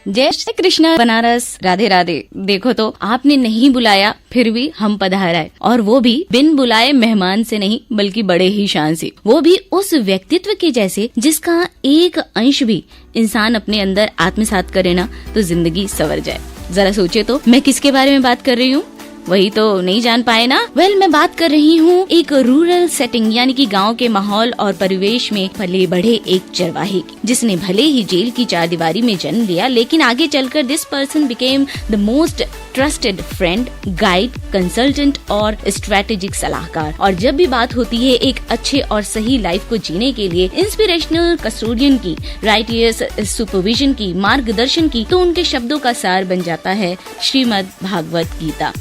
जय श्री कृष्ण बनारस, राधे राधे। देखो तो आपने नहीं बुलाया फिर भी हम पधाराए, और वो भी बिन बुलाए मेहमान से नहीं बल्कि बड़े ही शान से, वो भी उस व्यक्तित्व के जैसे जिसका एक अंश भी इंसान अपने अंदर आत्मसात करे ना तो जिंदगी संवर जाए। जरा सोचे तो मैं किसके बारे में बात कर रही हूँ, वही तो नहीं जान पाए ना। मैं बात कर रही हूँ एक रूरल सेटिंग यानी कि गांव के माहौल और परिवेश में पले बढ़े एक चरवाहे की, जिसने भले ही जेल की चारदीवारी में जन्म लिया, लेकिन आगे चलकर this person became the most trusted friend, guide, consultant और स्ट्रेटेजिक सलाहकार। और जब भी बात होती है एक अच्छे और सही लाइफ को जीने के लिए इंस्पिरेशनल कस्टोडियन की, राइटियर्स सुपरविजन की, मार्गदर्शन की, तो उनके शब्दों का सार बन जाता है Shrimad Bhagavat Gita.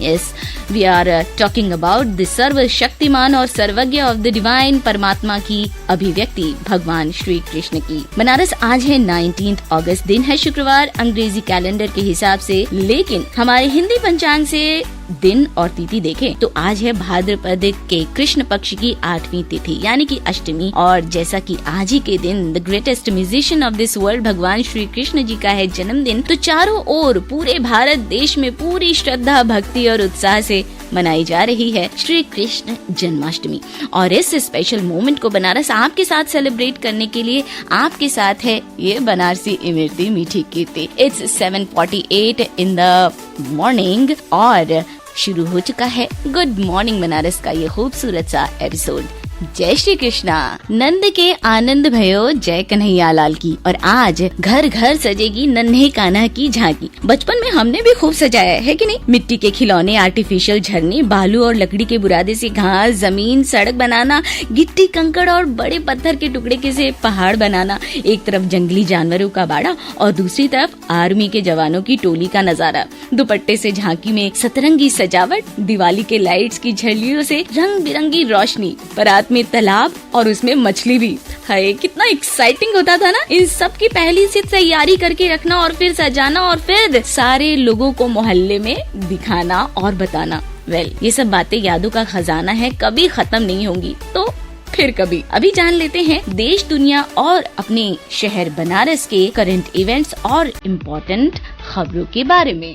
Yes, we are talking about the सर्वशक्तिमान और सर्वज्ञ ऑफ द डिवाइन परमात्मा की अभिव्यक्ति भगवान श्री कृष्ण की। बनारस आज है 19 अगस्त, दिन है शुक्रवार अंग्रेजी कैलेंडर के हिसाब से, लेकिन हमारे हिंदी पंचांग से दिन और तिथि देखें तो आज है भाद्रपद के कृष्ण पक्ष की 8वीं तिथि यानी कि अष्टमी। और जैसा कि आज ही के दिन the greatest musician of this world भगवान श्री कृष्ण जी का है जन्मदिन, तो चारों ओर पूरे भारत देश में पूरी श्रद्धा, भक्ति और उत्साह से मनाई जा रही है श्री कृष्ण जन्माष्टमी। और इस स्पेशल मोमेंट को बनारस आपके साथ सेलिब्रेट करने के लिए आपके साथ है ये बनारसी इमरती मीठी कीर्ति। इट्स 7:48 इन द मॉर्निंग और शुरू हो चुका है गुड मॉर्निंग बनारस का ये खूबसूरत सा एपिसोड। जय श्री कृष्णा, नंद के आनंद भयो जय कन्हैया लाल की। और आज घर घर सजेगी नन्हे कान्हा की झांकी। बचपन में हमने भी खूब सजाया है कि नहीं, मिट्टी के खिलौने, आर्टिफिशियल झरने, बालू और लकड़ी के बुरादे से घास, जमीन, सड़क बनाना, गिट्टी, कंकड़ और बड़े पत्थर के टुकड़े के से पहाड़ बनाना। एक तरफ जंगली जानवरों का बाड़ा और दूसरी तरफ आर्मी के जवानों की टोली का नजारा। दुपट्टे से झांकी में सतरंगी सजावट, दिवाली के लाइट्स की झिल्लियों से रंग बिरंगी रोशनी, परात में तालाब और उसमें मछली भी। हाय कितना एक्साइटिंग होता था ना, इन सब की पहली से तैयारी करके रखना और फिर सजाना और फिर सारे लोगों को मोहल्ले में दिखाना और बताना। ये सब बातें यादों का खजाना है, कभी खत्म नहीं होंगी, तो फिर कभी। अभी जान लेते हैं देश, दुनिया और अपने शहर बनारस के करंट इवेंट्स और इम्पोर्टेंट खबरों के बारे में।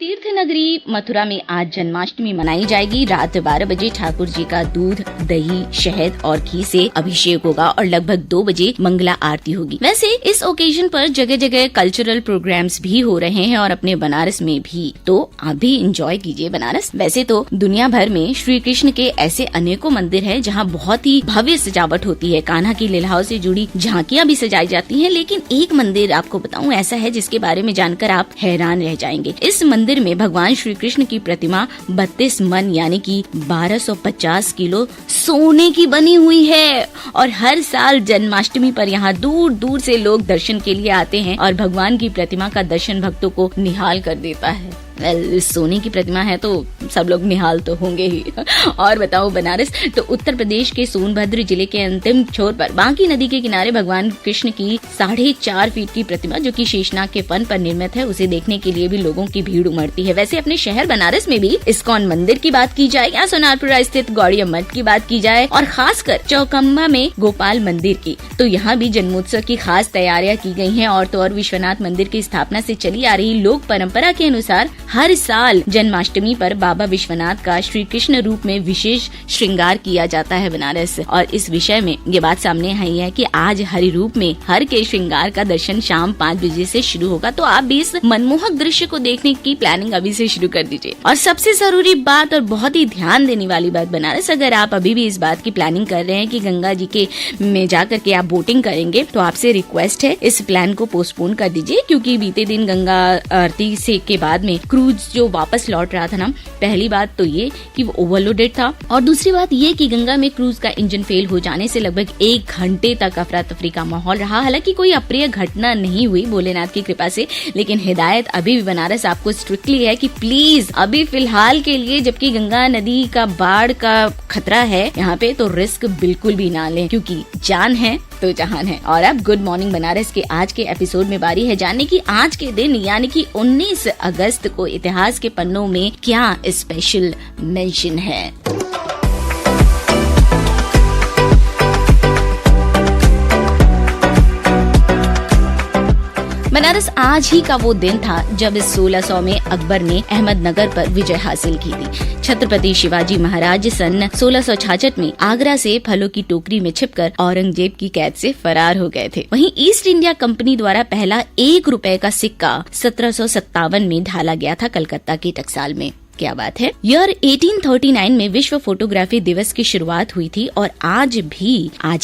तीर्थ नगरी मथुरा में आज जन्माष्टमी मनाई जाएगी। रात 12 बजे ठाकुर जी का दूध, दही, शहद और घी से अभिषेक होगा और लगभग 2 बजे मंगला आरती होगी। वैसे इस ओकेजन पर जगह जगह कल्चरल प्रोग्राम्स भी हो रहे हैं और अपने बनारस में भी, तो आप भी एंजॉय कीजिए बनारस। वैसे तो दुनिया भर में श्री कृष्ण के ऐसे अनेकों मंदिर हैं जहां बहुत ही भव्य सजावट होती है। कान्हा की लीलाओं से जुड़ी झांकियां भी सजाई जाती हैं, लेकिन एक मंदिर आपको बताऊं ऐसा है जिसके बारे में जानकर आप हैरान रह जाएंगे। इस मंदिर में भगवान श्री कृष्ण की प्रतिमा 32 मन यानी कि 1250 किलो सोने की बनी हुई है। और हर साल जन्माष्टमी पर यहाँ दूर दूर से लोग दर्शन के लिए आते हैं और भगवान की प्रतिमा का दर्शन भक्तों को निहाल कर देता है। सोने की प्रतिमा है तो सब लोग निहाल तो होंगे ही। और बताओ बनारस तो उत्तर प्रदेश के सोनभद्र जिले के अंतिम छोर पर बांकी नदी के किनारे भगवान कृष्ण की 4.5 फीट की प्रतिमा जो कि शेषनाग के फन पर निर्मित है, उसे देखने के लिए भी लोगों की भीड़ उमड़ती है। वैसे अपने शहर बनारस में भी इस्कॉन मंदिर की बात की जाए या सोनारपुरा स्थित गौड़िया मठ की बात की जाए और खासकर चौकम्बा में गोपाल मंदिर की, तो यहाँ भी जन्मोत्सव की खास तैयारियां की गई हैं। और तो और विश्वनाथ मंदिर की स्थापना से चली आ रही लोक परंपरा के अनुसार हर साल जन्माष्टमी पर बाबा विश्वनाथ का श्री कृष्ण रूप में विशेष श्रृंगार किया जाता है बनारस। और इस विषय में ये बात सामने आई है कि आज हरि रूप में हर के श्रृंगार का दर्शन शाम 5 बजे से शुरू होगा, तो आप भी इस मनमोहक दृश्य को देखने की प्लानिंग अभी से शुरू कर दीजिए। और सबसे जरूरी बात और बहुत ही ध्यान देने वाली बात बनारस, अगर आप अभी भी इस बात की प्लानिंग कर रहे हैं कि गंगा जी के में जाकर के आप बोटिंग करेंगे, तो आपसे रिक्वेस्ट है इस प्लान को पोस्टपोन कर दीजिए, क्योंकि बीते दिन गंगा आरती से के बाद में क्रूज जो वापस लौट रहा था ना, पहली बात तो ये कि वो ओवरलोडेड था और दूसरी बात ये कि गंगा में क्रूज का इंजन फेल हो जाने से लगभग 1 घंटे तक अफरा तफरी का माहौल रहा। हालांकि कोई अप्रिय घटना नहीं हुई भोलेनाथ की कृपा से, लेकिन हिदायत अभी भी बनारस आपको स्ट्रिक्टली है कि प्लीज अभी फिलहाल के लिए, जबकि गंगा नदी का बाढ़ का खतरा है यहाँ पे, तो रिस्क बिल्कुल भी ना लें, क्योंकि जान है दो जहान है। और अब गुड मॉर्निंग बनारस के आज के एपिसोड में बारी है जानने की आज के दिन यानी कि 19 अगस्त को इतिहास के पन्नों में क्या स्पेशल मेंशन है। बनारस आज ही का वो दिन था जब 1600 में अकबर ने अहमदनगर पर विजय हासिल की थी। छत्रपति शिवाजी महाराज सन 1666 में आगरा से फलों की टोकरी में छिपकर औरंगजेब की कैद से फरार हो गए थे। वहीं ईस्ट इंडिया कंपनी द्वारा पहला 1 रुपए का सिक्का 1757 में ढाला गया था कलकत्ता की टकसाल में। क्या बात है। ईयर 1839 में विश्व फोटोग्राफी दिवस की शुरुआत हुई थी और आज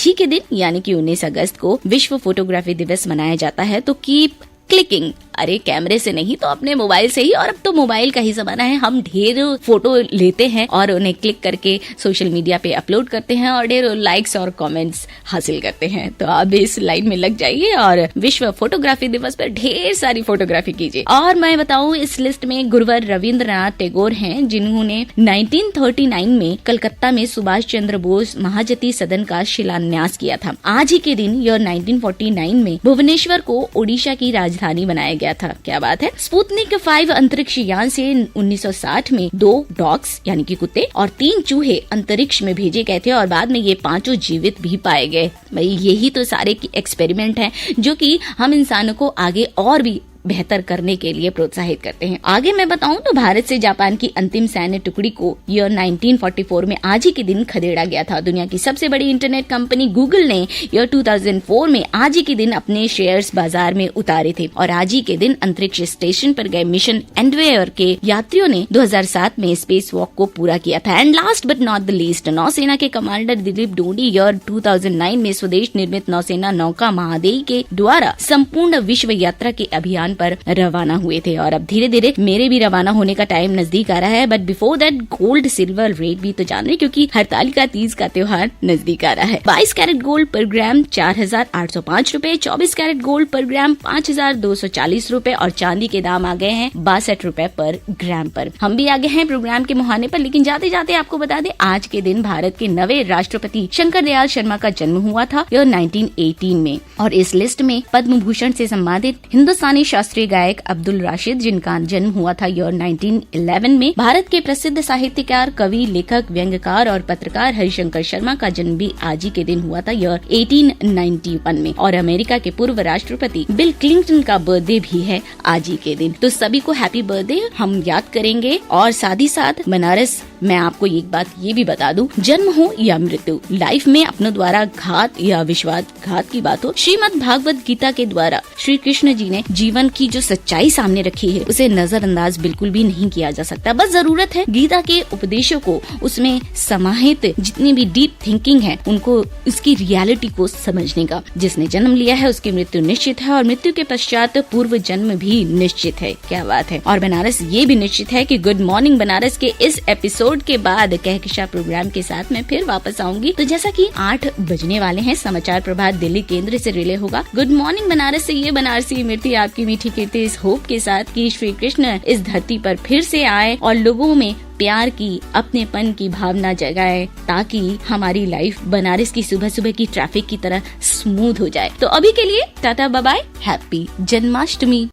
ही के दिन यानी कि 19 अगस्त को विश्व फोटोग्राफी दिवस मनाया जाता है। तो कीप क्लिकिंग, अरे कैमरे से नहीं तो अपने मोबाइल से ही, और अब तो मोबाइल का ही जमाना है। हम ढेर फोटो लेते हैं और उन्हें क्लिक करके सोशल मीडिया पे अपलोड करते हैं और ढेर लाइक्स और कमेंट्स हासिल करते हैं। तो आप इस लाइन में लग जाइए और विश्व फोटोग्राफी दिवस पर ढेर सारी फोटोग्राफी कीजिए। और मैं बताऊं इस लिस्ट में गुरुवर रविंद्रनाथ टैगोर हैं, जिन्होंने 1939 में कलकत्ता में सुभाष चंद्र बोस महाजती सदन का शिलान्यास किया था। आज ही के दिन ईयर 1949 में भुवनेश्वर को ओडिशा की राजधानी बनाया गया था। क्या बात है। स्पुतनिक 5 अंतरिक्ष यान से 1960 में 2 डॉग्स यानी कि कुत्ते और 3 चूहे अंतरिक्ष में भेजे गए थे और बाद में ये 5 जीवित भी पाए गए। भाई यही तो सारे एक्सपेरिमेंट हैं जो कि हम इंसानों को आगे और भी बेहतर करने के लिए प्रोत्साहित करते हैं। आगे मैं बताऊं तो भारत से जापान की अंतिम सैन्य टुकड़ी को ईयर 1944 में आज ही के दिन खदेड़ा गया था। दुनिया की सबसे बड़ी इंटरनेट कंपनी गूगल ने ईयर 2004 में आज ही के दिन अपने शेयर्स बाजार में उतारे थे और आज ही के दिन अंतरिक्ष स्टेशन पर गए मिशन एंडवेयर के यात्रियों ने 2007 में स्पेस वॉक को पूरा किया था। And last but not the least, नौसेना के कमांडर दिलीप डोडी ईयर 2009 में स्वदेश निर्मित नौसेना नौका महादेई के द्वारा संपूर्ण विश्व यात्रा के अभियान पर रवाना हुए थे। और अब धीरे धीरे मेरे भी रवाना होने का टाइम नजदीक आ रहा है। But before that gold silver rate भी तो जान रहे क्योंकि हरतालिका तीज का त्योहार नजदीक आ रहा है। 22 कैरेट गोल्ड पर ग्राम 4,805 रूपए, 24 कैरेट गोल्ड पर ग्राम 5,240 रूपए और चांदी के दाम आ गए हैं 62 रूपए पर ग्राम पर। हम भी आगे हैं प्रोग्राम के मुहाने पर, लेकिन जाते जाते आपको बता दें आज के दिन भारत के नवे राष्ट्रपति शंकर दयाल शर्मा का जन्म हुआ था ईयर 1918 में। और इस लिस्ट में पद्म भूषण से सम्मानित हिंदुस्तानी शास्त्रीय गायक अब्दुल राशिद, जिनका जन्म हुआ था ईयर 1911 में। भारत के प्रसिद्ध साहित्यकार, कवि, लेखक, व्यंग्यकार और पत्रकार हरिशंकर शर्मा का जन्म भी आज ही के दिन हुआ था ईयर 1891 में। और अमेरिका के पूर्व राष्ट्रपति बिल क्लिंटन का बर्थडे भी है आज ही के दिन। तो सभी को हैप्पी बर्थडे हम याद करेंगे। और साथ ही साथ बनारस मैं आपको एक बात ये भी बता दूं, जन्म हो या मृत्यु, लाइफ में अपनों द्वारा घात या विश्वासघात की बात हो, श्रीमद् भागवत गीता के द्वारा श्री कृष्ण जी ने जीवन की जो सच्चाई सामने रखी है उसे नजरअंदाज बिल्कुल भी नहीं किया जा सकता। बस जरूरत है गीता के उपदेशों को, उसमें समाहित जितनी भी डीप थिंकिंग है उनको, उसकी रियलिटी को समझने का। जिसने जन्म लिया है उसकी मृत्यु निश्चित है और मृत्यु के पश्चात पूर्व जन्म भी निश्चित है। क्या बात है। और बनारस ये भी निश्चित है कि गुड मॉर्निंग बनारस के इस एपिसोड के बाद कहकशा प्रोग्राम के साथ मैं फिर वापस आऊंगी। तो जैसा कि 8 बजने वाले हैं, समाचार प्रभात दिल्ली केंद्र से रिले होगा। गुड मॉर्निंग बनारस से ये बनारसी मिर्ती आपकी मीठी कीर्ति इस होप के साथ कि श्री कृष्ण इस धरती पर फिर से आए और लोगों में प्यार की, अपनेपन की भावना जगाए ताकि हमारी लाइफ बनारस की सुबह सुबह की ट्रैफिक की तरह स्मूथ हो जाए। तो अभी के लिए tata bye bye, happy Janmashtami.